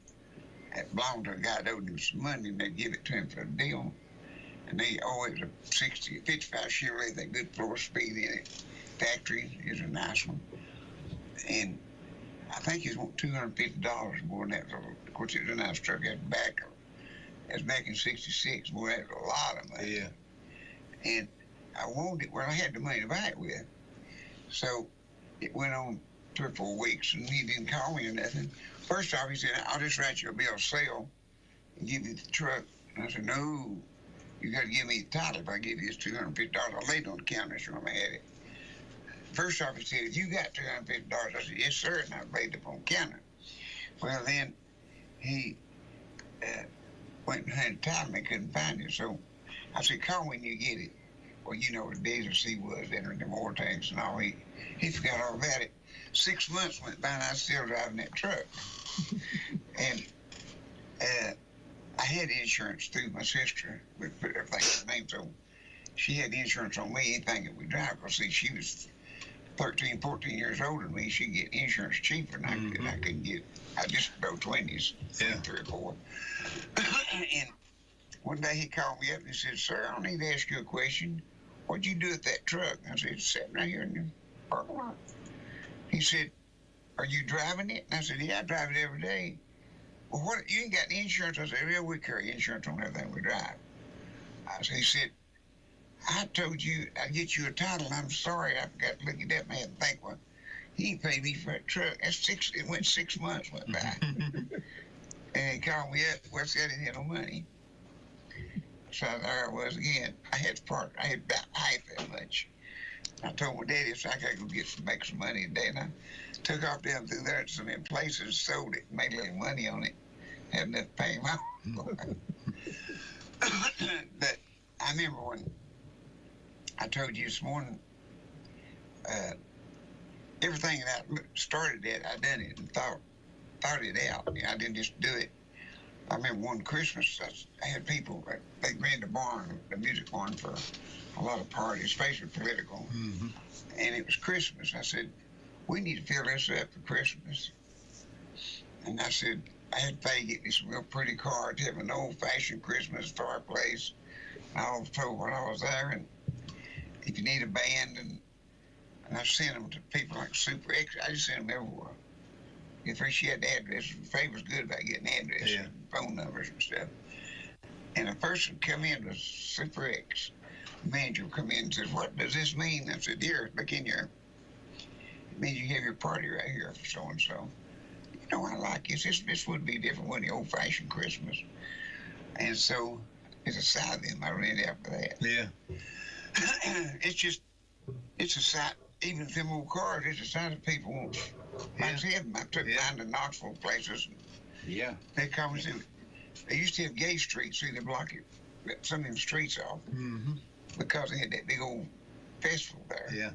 that belonged to a guy that owed him some money, and they'd give it to him for a deal. And it was a 55 Chevrolet, that good floor speed in it. Factory is a nice one. And I think he's want $250 more than that. Of course, it was a nice truck. It had back. It was back in '66. Boy, that was a lot of money. Yeah. And I wanted it. Well, I had the money to buy it with. So it went on 3 or 4 weeks, and he didn't call me or nothing. First off, he said, I'll just write you a bill of sale and give you the truck. And I said, no, you got to give me the title if I give you this $250. I laid it on the counter so I had it. First off, he said, you got $250? I said, yes, sir, and I laid it up on the counter. Well, then he went and had the title, and they couldn't find it. So I said, call when you get it. Well, you know what the business he was, entering the oil tanks and all. He forgot all about it. 6 months went by, and I was still driving that truck. And I had insurance through my sister. We put everything in her name, so she had insurance on me, anything that we drive. Because, see, she was 13, 14 years older than me. She could get insurance cheaper than I could. I couldn't get, I just broke 20s, 3 or 4. And one day he called me up and he said, sir, I need to ask you a question. What'd you do with that truck? I said, it's sitting right here in the parking lot. He said, are you driving it? And I said, yeah, I drive it every day. Well, what, you ain't got any insurance? I said, yeah, we carry insurance on everything we drive. He said, I told you I'd get you a title. I'm sorry, I forgot to look at that man and think, well, he ain't paid me for that truck. It went 6 months went by. And he called me up. Well, I said I didn't have no money. So there I was again. I had about half that much. I told my daddy, so I gotta go make some money today, and I took off down through there to some of them places, sold it, made a little money on it, had enough to pay him off. But I remember when I told you this morning, everything that I started at, I done it and thought it out. I didn't just do it. I remember one Christmas, I had people, they ran the barn, the music barn, for a lot of parties, especially political. And it was Christmas. I said, we need to fill this up for Christmas. And I said, I had to pay get me some real pretty cards, have an old-fashioned Christmas fireplace. And I was told when I was there, and if you need a band, and I sent them to people like Super X, I just sent them everywhere. If she had the address, Faye was good about getting addresses and phone numbers and stuff. And a person come in with Super X. The manager come in and says, what does this mean? I said, here, look in here. It means you have your party right here for so-and-so. You know, I like this. This would be different than the old-fashioned Christmas. And so it's a side of them. I ran after that. Yeah. It's a side. Even if them old cars, it's a sign that people want. I took mine to Knoxville places. Yeah. They come and say, they used to have gay streets, so they block some of them streets off because they had that big old festival there. Yeah.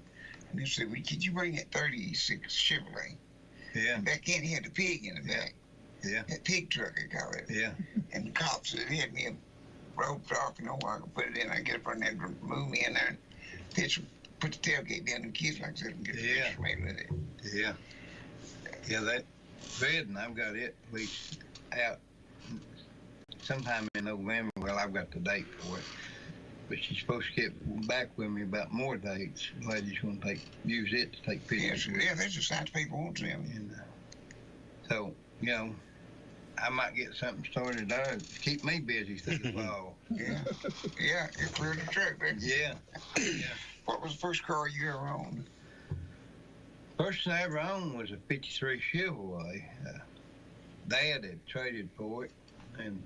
And they said, well, could you bring that 36 Chevrolet? Yeah. And back then, he had the pig in the back. Yeah. That pig truck, they call it. Yeah. And the cops said, he had me a rope off, I could put it in. I get up on there and move me in there and put the tailgate down and kiss like that and get the picture made with it. Yeah. Yeah, that bed, and I've got it at least out sometime in November. Well, I've got the date for it. But she's supposed to get back with me about more dates. The lady's going to use it to take pictures. Yeah, that's the size people want them. And so, I might get something started there to keep me busy through the fall. Yeah, you cleared the truck, didn't you? Yeah. What was the first car you ever owned? First thing I ever owned was a 53 Chevrolet. Dad had traded for it and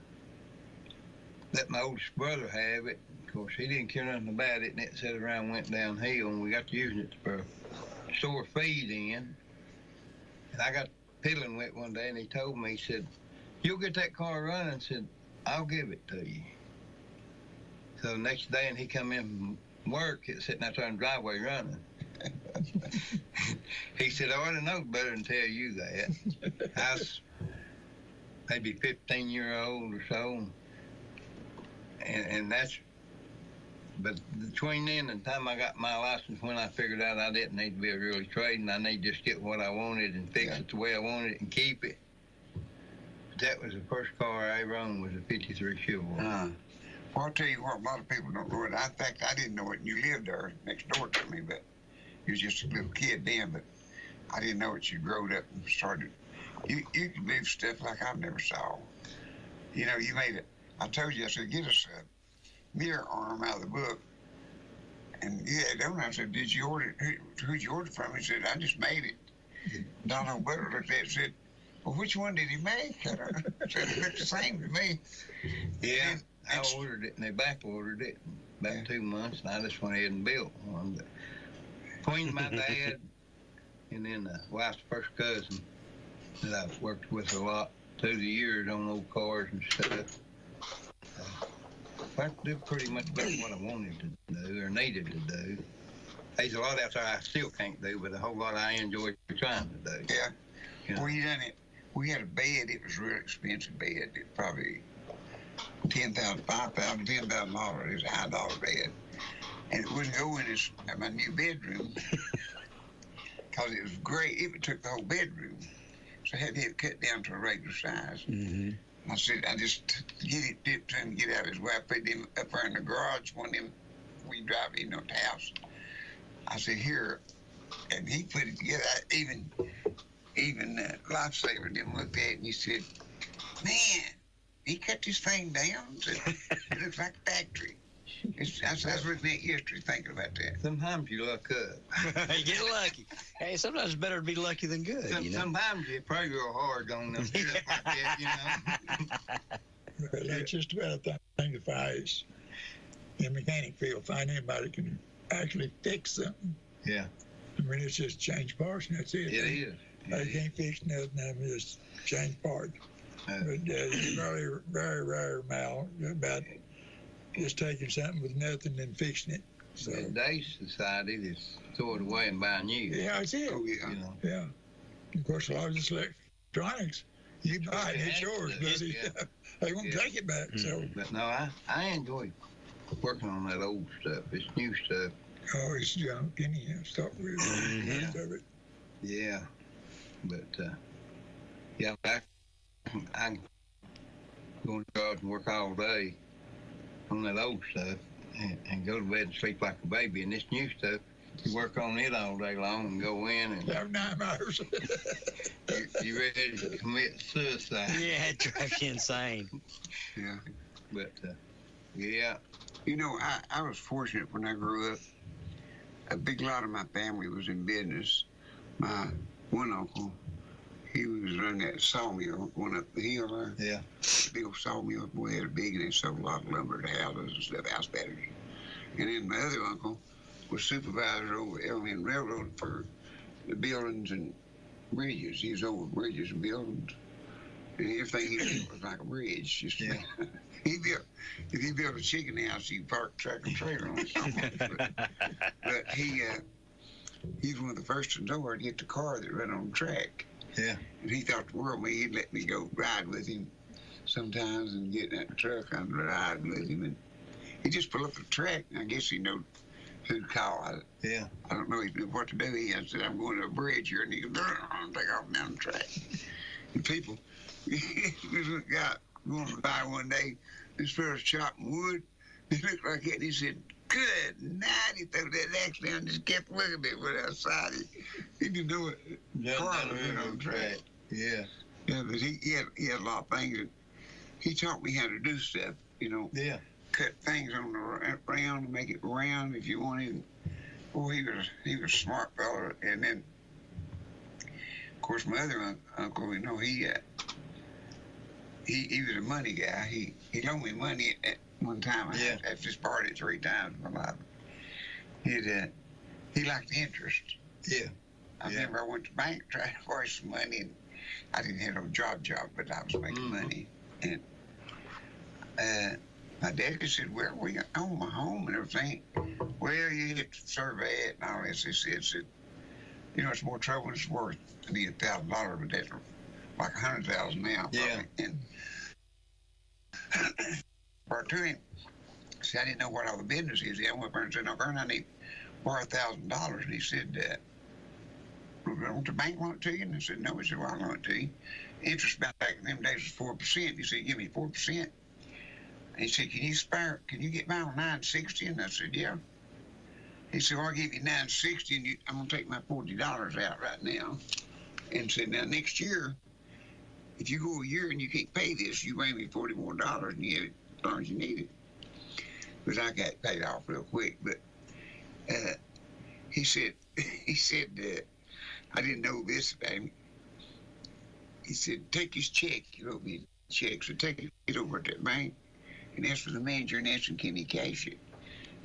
let my oldest brother have it. Of course, he didn't care nothing about it, and it sat around and went downhill, and we got to using it for store feed in. And I got piddling with it one day, and he told me, he said, "You'll get that car running." I said, "I'll give it to you." So the next day, and he come in from work, it's sitting out there in the driveway running. He said, "I ought to know better than tell you that." I was maybe 15-year-old or so, and that's. But between then and the time I got my license, when I figured out I didn't need to be really trading, I need to just get what I wanted and fix it the way I wanted it and keep it. That was the first car I ever owned, was a 53 Chevrolet. Well, I'll tell you what, a lot of people don't know it. In fact, I didn't know it, and you lived there next door to me, but you was just a little kid then, but I didn't know it. You growed up and started. You could move stuff like I've never saw. You made it. I told you, I said, get us a mirror arm out of the book. And I said, did you order it? Who'd you order it from? He said, I just made it. Donald Butler looked at it and said, well, which one did he make? I said, it looked the same to me. Yeah, I ordered it, and they back ordered it about 2 months, and I just went ahead and built one. But between my dad and then the wife's first cousin that I've worked with a lot through the years on old cars and stuff, I do pretty much about what I wanted to do or needed to do. There's a lot out there I still can't do, but a whole lot I enjoy trying to do. Yeah. Well, you done it. We had a bed. It was a real expensive bed. It probably $10,000, $5,000, $10,000. It was a high-dollar bed. And it wouldn't go in my new bedroom because it was great. It took the whole bedroom. So I had to have it cut down to a regular size. Mm-hmm. I said, I just get out of his way. I put him up there in the garage, one of them, we drive in the house. I said, here, and he put it together. Even Lifesaver didn't look at it, and he said, man, he cut this thing down. Said, it looks like a factory. I was looking at yesterday thinking about that. Sometimes you luck up. You get lucky. Hey, sometimes it's better to be lucky than good. Sometimes you pray real hard on them stuff like that, Well, that's just about a thing to face. In the mechanic field, find anybody can actually fix something. Yeah. I mean, it's just change parts, and that's it. It is. They can't fix nothing. I mean, just change parts. But it's very, very rare, Mal, about just taking something with nothing and fixing it. So in today's society, just throw it away and buy new. Yeah, that's it. Oh, yeah. Yeah. Of course, a lot of this electronics, you buy it, it's yours, buddy. Yeah. They won't take it back. So. But no, I enjoy working on that old stuff. It's new stuff. Oh, it's junk anyhow. Start with most of it. Yeah. But, yeah, I can go in the garage and work all day on that old stuff and go to bed and sleep like a baby. And this new stuff, you work on it all day long and go in and... Have 9 hours. you ready to commit suicide. Yeah, it drives you insane. Yeah. But, yeah. I was fortunate when I grew up. A big lot of my family was in business. My one uncle, he was running that sawmill going up the hill there. Yeah. Big old sawmill. Boy, they had big, and they sold a lot of lumber to houses and stuff, house batteries. And then my other uncle was supervisor over Elgin Railroad for the buildings and bridges. He was over bridges and buildings. And everything he did was like a bridge. Just if he built a chicken house, he'd park tractor trailer on it. But he's one of the first to know where to get the car that ran on the track. Yeah. And he thought the world of me. He'd let me go ride with him sometimes and get in that truck and ride with him. And he just pull up the track, and I guess he knew who to call. Yeah. I don't know what to do. He said, I'm going to a bridge here, and he goes, take off down the track. And people, this guy going by one day, this fella's chopping wood. He looked like it, and he said, good night. He threw that axe down and just kept looking at it went outside. He didn't know it. Car was on the track. Yeah. Yeah, but he had a lot of things. And he taught me how to do stuff, Yeah. Cut things on the round and make it round if you wanted. Oh, he was a smart fella. And then, of course, my other uncle, he was a money guy. He loaned me money at one time. I've just borrowed it 3 times in my life. He liked the interest. Yeah. I remember I went to the bank trying to borrow some money, and I didn't have no job, but I was making money. And my dad said, well, we own my home and everything. Well, you have to survey it and all this. He said, it's more trouble than it's worth. I need $1,000, but that's like $100,000 now. Probably. Yeah. And brought to him. See, I didn't know what all the business is. I went there and said, no, Vern, I need borrow $1,000. And he said, won't the bank loan it to you? And I said, no. He said, well, I'll loan it to you. Interest back in them days was 4%. He said, give me 4%. And he said, can you get by on 960? And I said, yeah. He said, well, I'll give you 960, and I'm going to take my $40 out right now. And said, now, next year, if you go a year and you can't pay this, you bring me $40 more, and you have it as long as you need it. Because I got paid off real quick. But he said, I didn't know this about him. He said, take his check. He wrote me a check. So take it over to the bank and ask for the manager and ask him, can he cash it?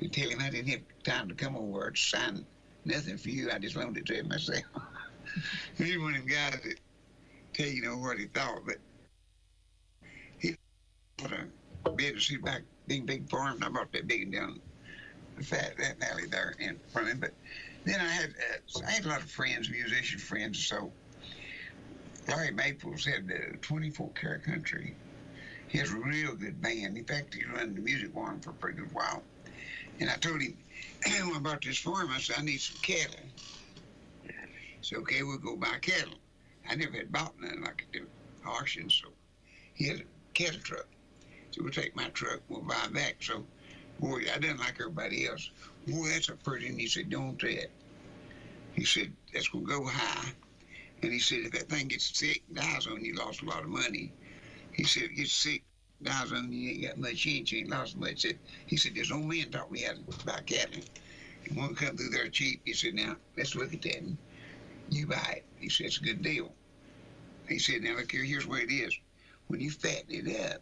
And tell him I didn't have time to come over to sign nothing for you. I just loaned it to him myself. He's one of them guys that tell you what he thought, but he bought a business. He back big farm, and I bought that big down that valley there in front of him. But then I had a lot of friends, musician friends. So Larry Maples had 24 Karat Country. He has a real good band. In fact, he run the music one for a pretty good while. And I told him, when I bought this farm, I said, I need some cattle. He said, okay, we'll go buy cattle. I never had bought none like at the auction, so he had a cattle truck. So we'll take my truck, we'll buy back. So, boy, I didn't like everybody else. Boy, that's a pretty, and he said, don't that. He said, that's going to go high. And he said, if that thing gets sick, dies on you, lost a lot of money. He said, if it gets sick, dies on you, ain't got much, you ain't lost much. He said, there's old men taught me how to buy cattle. And one come through there cheap. He said, now, let's look at that and you buy it. He said, it's a good deal. He said, now, look here, here's where it is. When you fatten it up,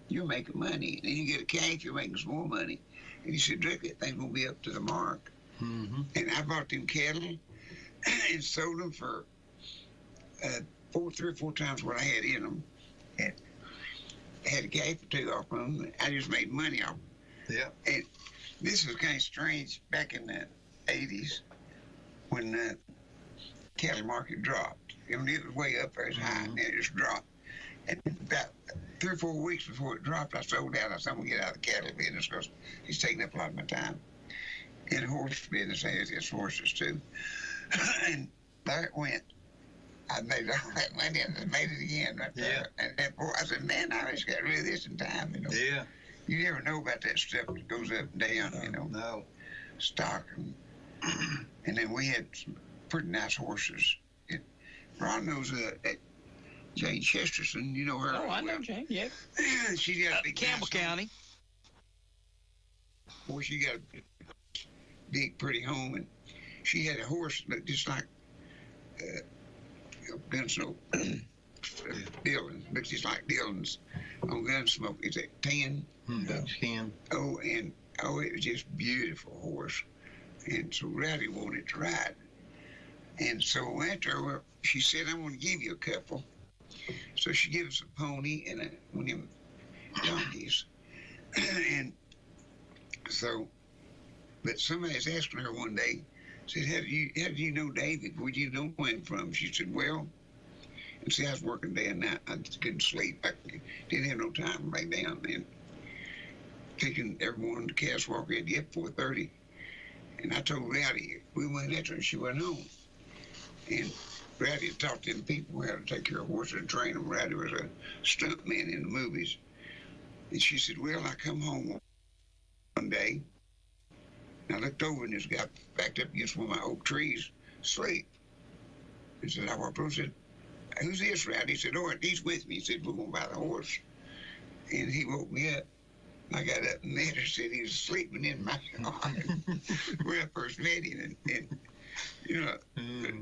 you're making money. And then you get a calf, you're making some more money. And he said, look, that thing's going to be up to the mark. Mm-hmm. And I bought them cattle and sold them for 3 or 4 times what I had in them. And I had a calf or 2 off them. I just made money off them. Yeah. And this was kind of strange back in the 80s when the cattle market dropped. It was way up there, it's high, and it just dropped. And about 3 or 4 weeks before it dropped, I sold out. I said, I'm going to get out of the cattle business because it's taking up a lot of my time. And the horse business has horses too. And there it went. I made all that money and I made it again right there. And that boy, I said, man, I just got rid of this in time, Yeah. You never know about that stuff that goes up and down, No. Stock. And then we had some pretty nice horses. Ron knows Jane Chesterton, you know her. Oh, I know Jane, yeah. She got a big Campbell County. Boy, she got a big, pretty home, and she had a horse that looked just like Gunsmoke. Dillon, looks just like Dillon's on Gunsmoke. It's a 10. Skin. Oh, it was just beautiful horse. And so Rowdy wanted to ride. And so after her, she said, I'm going to give you a couple. So she gave us a pony and one of them donkeys. And so, but somebody was asking her one day, said, how do you know David? Where'd you know him from? She said, well, See, I was working day and night. I just couldn't sleep. I didn't have no time to lay down. And taking everyone to Cass Walker at 4:30. And I told Rowdy, we went after her and she went home. And Rowdy had talked to them people how to take care of horses and train them. Rowdy was a stunt man in the movies. And she said, well, I come home one day, and I looked over and this guy backed up against one of my oak trees, asleep. And said, I walked over and said, who's this, Rowdy? He said, oh, he's with me. He said, we're going to buy the horse. And he woke me up. I got up and met her, said he was sleeping in my yard where I first met him. And you know,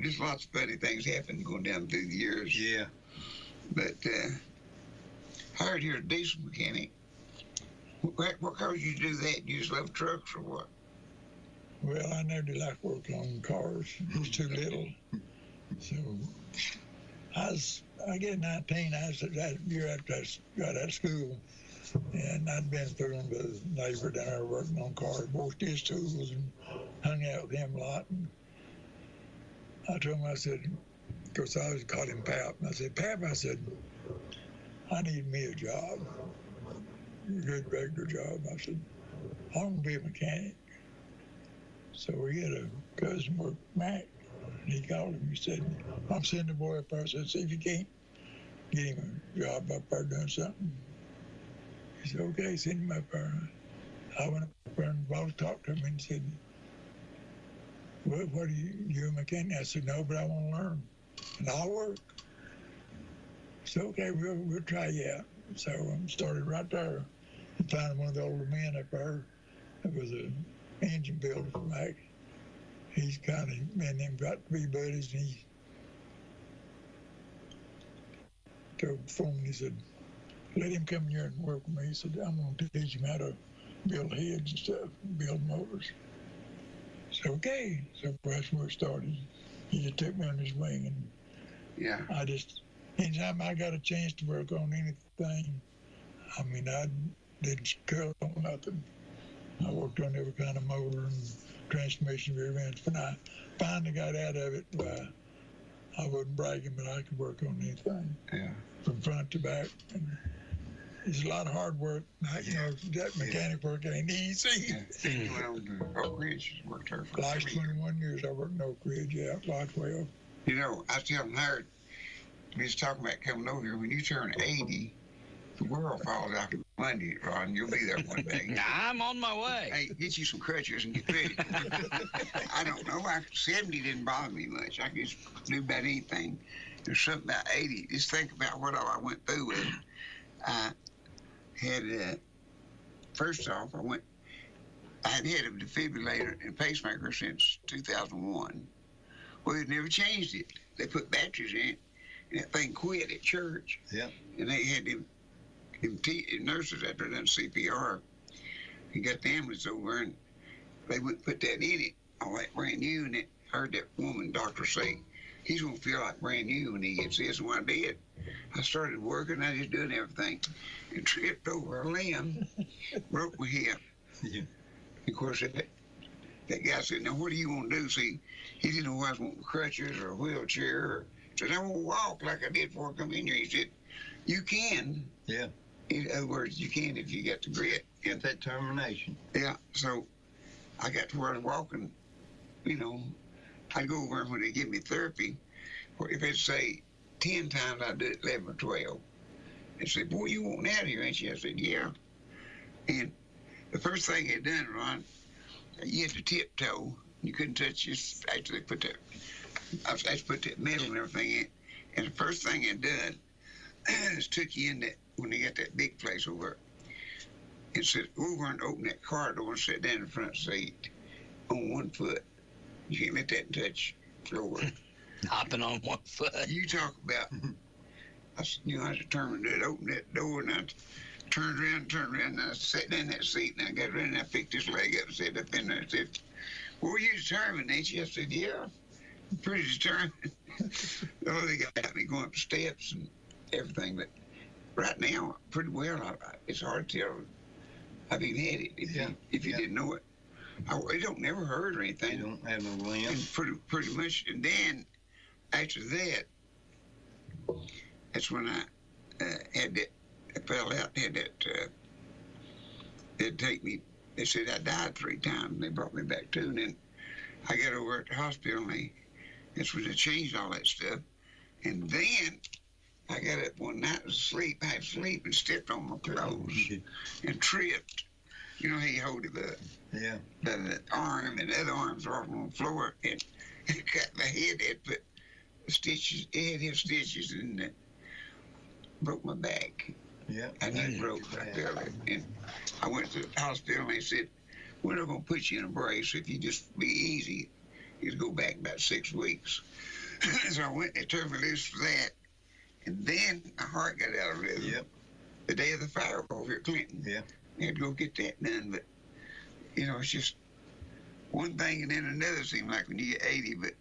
just lots of funny things happened going down through the years. Yeah. But hired here a diesel mechanic. What caused you to do that? You just love trucks or what? Well, I never did like working on cars. It was too little. So I get 19. I was that year after I got out of school. And I'd been through with a neighbor down there working on cars, washed his tools and hung out with him a lot. And I told him, I said, of course I always called him Pap. And I said, Pap, I said, I need me a job, a good regular job. I said, I want to be a mechanic. So we had a cousin work Mac, and he called him. He said, I'm sending the boy up there. I said, see if you can't get him a job up there doing something. He said, okay, send him up there. I went up there and both talked to him and said, what are you a mechanic? I said, no, but I want to learn. And I'll work. So, okay, we'll try you out. So I started right there and found one of the older men up there that was an engine builder for Mac. He's kind of, and them got to be buddies, and he told the foreman, he said, let him come here and work with me. He said, I'm going to teach him how to build heads and stuff, build motors. So, okay. So that's where it started. He just took me on his wing. And yeah, anytime I got a chance to work on anything, I mean, I didn't curl on nothing. I worked on every kind of motor and transmission, rear ends. When I finally got out of it, I wasn't bragging, but I could work on anything. Yeah. From front to back. And it's a lot of hard work. You know, that mechanic work ain't easy. Yeah. You went on to Oak Ridge, worked there for Last 21 years I worked in Oak Ridge, yeah, Lodgewell. You know, I was telling Howard, we was talking about coming over here, when you turn 80, the world falls out of Monday, Ron. You'll be there one day. I'm on my way. Hey, get you some crutches and get ready. I don't know. 70 didn't bother me much. I could just do about anything. There's something about 80. Just think about what all I went through with it. I had, first off, I had had a defibrillator and pacemaker since 2001. Well, they'd never changed it. They put batteries in it, and that thing quit at church. Yeah. And they had them nurses after done CPR. He got the ambulance over, and they wouldn't put that in it. All that brand new, and it heard that woman doctor say, he's going to feel like brand new when he gets this. And what I did, I started working, I just doing everything, and tripped over a limb, broke my hip. Yeah. Of course, that guy said, now what do you want to do? See, he didn't know I was wanting crutches or a wheelchair. He said, I want to walk like I did before I come in here. He said, you can. Yeah. In other words, you can if you got the grit. Get that determination. Yeah, so I got to where I was walking, you know, I'd go over and when they give me therapy, or if it's say 10 times, I'd do it 11 or 12. They'd say, boy, you want out of here, ain't you? I said, yeah. And the first thing they'd done, Ron, you had to tiptoe. You couldn't touch this. Actually, I was actually put that metal and everything in. And the first thing they'd done is took you in that, when they got that big place over, and said, over and open that car door and sit down in the front seat on one foot. You can't let that touch floor. Hopping on one foot. You talk about, I was determined to open that door, and I turned around, and I sat down in that seat, and I got around, and I picked this leg up and sat up in there and said, well, were you determined, ain't you? I said, yeah, I'm pretty determined. Oh, they got me going up the steps and everything, but right now, pretty well, it's hard to tell. I've even had it if you didn't know it. It don't never hurt or anything. You don't have no limbs. Pretty much. And then after that, that's when I had that, I fell out, had that, they'd take me, they said I died 3 times, and they brought me back too, and then I got over at the hospital, and that's when they changed all that stuff, and then I got up one night to sleep, I had sleep, and stepped on my clothes, and tripped. You know how you hold it the arm, and the other arms were on the floor, and cut my head, it put stitches, it had stitches, and broke my back. Yeah. I knew broke right there. And I went to the hospital, and they said, we're not going to put you in a brace. If you just be easy, you'd go back about 6 weeks. So I went, they turned me loose for that. And then my heart got out of rhythm. Yep. The day of the fire over at Clinton. Yeah. I had to go get that done. But, you know, it's just one thing and then another seems like when you get 80. But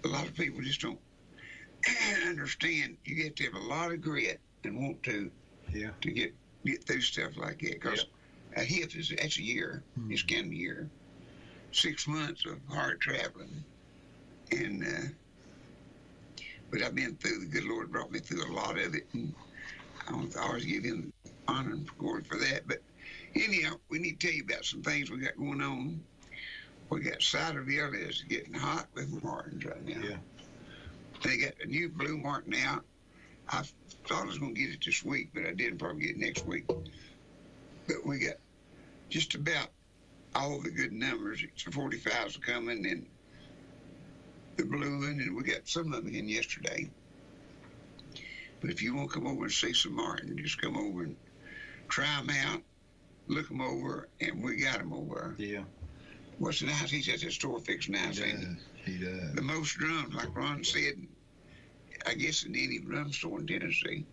a lot of people just don't understand. You have to have a lot of grit and want to get through stuff like that. Because a hip, that's a year. It's kind of a year. 6 months of hard traveling. And but I've been through, the good Lord brought me through a lot of it, and I always give him honor and glory for that. But anyhow, we need to tell you about some things we got going on. We got Ciderville is getting hot with Martins right now. Yeah. They got a new Blue Martin out. I thought I was going to get it this week, but I didn't probably get it next week. But we got just about all the good numbers. The 45s are coming, and the blue one, and we got some of them in yesterday. But if you want to come over and see some Martin, just come over and try them out, look them over, and we got them over. Yeah. What's nice, he's at the store fixing nice. He does. The most drums, like Ron said, I guess in any drum store in Tennessee.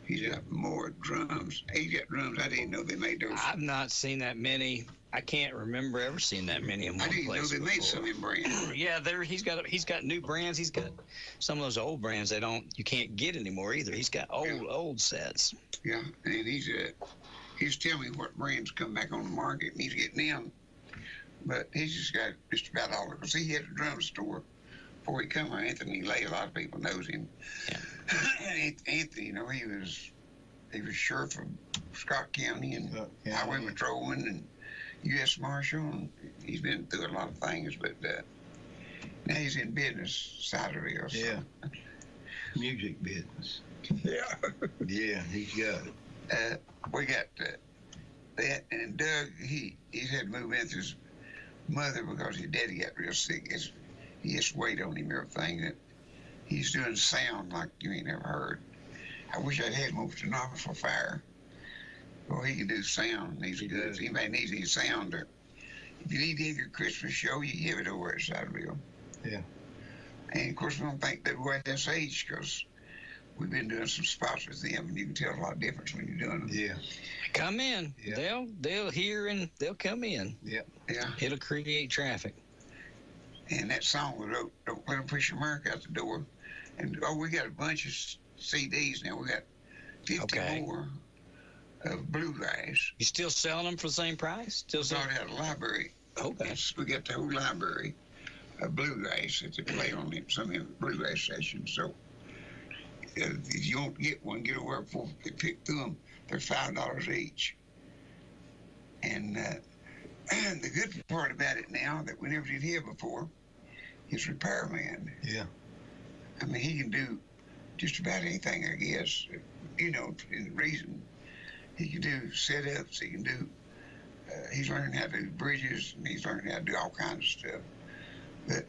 He's got more drums. He's got drums. I didn't know they made those. I've not seen that many. I can't remember ever seeing that many in one place. I didn't know they made some in brands. Yeah, he's got new brands. He's got some of those old brands you can't get anymore either. He's got old sets. Yeah, and he's telling me what brands come back on the market, and he's getting them. But he's just got just about all of it. Because he had a drum store before he come here. Anthony Lay, a lot of people knows him. Yeah. And Anthony, you know, he was sheriff of Scott County and highway patrolman and U.S. Marshal. And he's been through a lot of things, but now he's in business, Ciderville. So. Yeah. Music business. Yeah. Yeah, he's got it. We got that, and Doug, he's had to move in with his mother because his daddy got real sick. He has weight on him, everything. That he's doing sound like you ain't never heard. I wish I'd had him over to Knoxville Fire. Well, he can do sound. He's good. If anybody needs any sound, or if you need to have your Christmas show, you give it over at Ciderville. Yeah. And of course, we don't think WYSH because we've been doing some spots with them, and you can tell a lot of difference when you're doing them. Yeah. Come in. Yeah. They'll hear and they'll come in. Yeah. Yeah. It'll create traffic. And that song we wrote, Don't Let Them Push America Out the Door. And, we got a bunch of CDs now. We got 50 more of bluegrass. You still selling them for the same price? Still selling? We already had a library. Okay. We got the whole library of bluegrass that they play on some of the bluegrass sessions. So if you don't get one, get over before they pick through them. They're $5 each. And the good part about it now that we never did hear before is repairman. Yeah. I mean, he can do just about anything, I guess. You know, in reason. He can do setups. He can do. He's learning how to do bridges, and he's learning how to do all kinds of stuff. But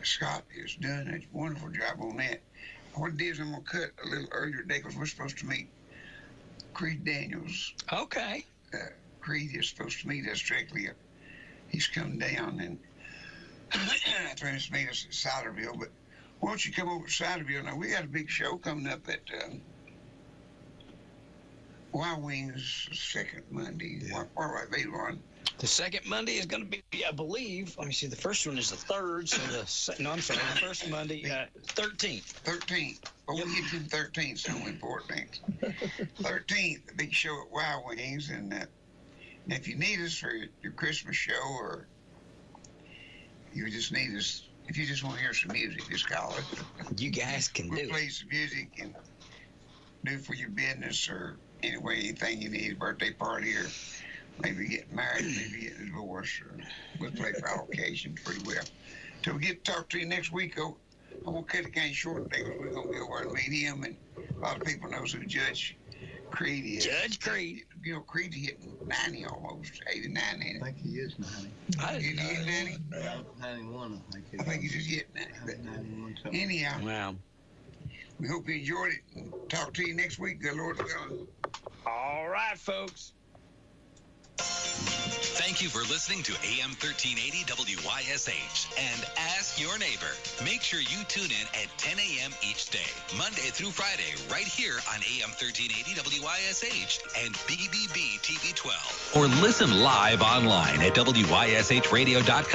Scott is doing a wonderful job on that. What it is, I'm going to cut a little earlier today because we're supposed to meet Creed Daniels. Okay. Creed is supposed to meet us directly. He's come down and trying to meet us at Ciderville. But why don't you come over to Ciderville? Now, we got a big show coming up at Y-Wings second Monday. Yeah. What they run? The second Monday is going to be, I believe, let me see, the first one is the 3rd, so the first Monday, 13th. 13th. But we'll get to the 13th, so important. 13th, the big show at Y-Wings. And if you need us for your Christmas show or you just need us If you just want to hear some music, just call it. You guys can We'll do play it. some music and do for your business or anyway, anything you need, birthday party or maybe getting married, maybe getting a divorce. Or we'll play for all occasions pretty well. Till we get to talk to you next week, I'm going to cut it kind of short today because we're going to go over and meet him. And a lot of people knows who Judge Creed is. Judge Creed. You know, Creed's hitting 90 almost, 89, ain't I it? think he is 90. Is he hitting 90? 91, I think. I think he's just hitting 90. But 91 something. anyhow, Wow. we hope you enjoyed it. And talk to you next week. Good Lord willing. All right, folks. Thank you for listening to AM 1380 WYSH and Ask Your Neighbor. Make sure you tune in at 10 a.m. each day, Monday through Friday, right here on AM 1380 WYSH and BBB TV 12. Or listen live online at WYSHradio.com.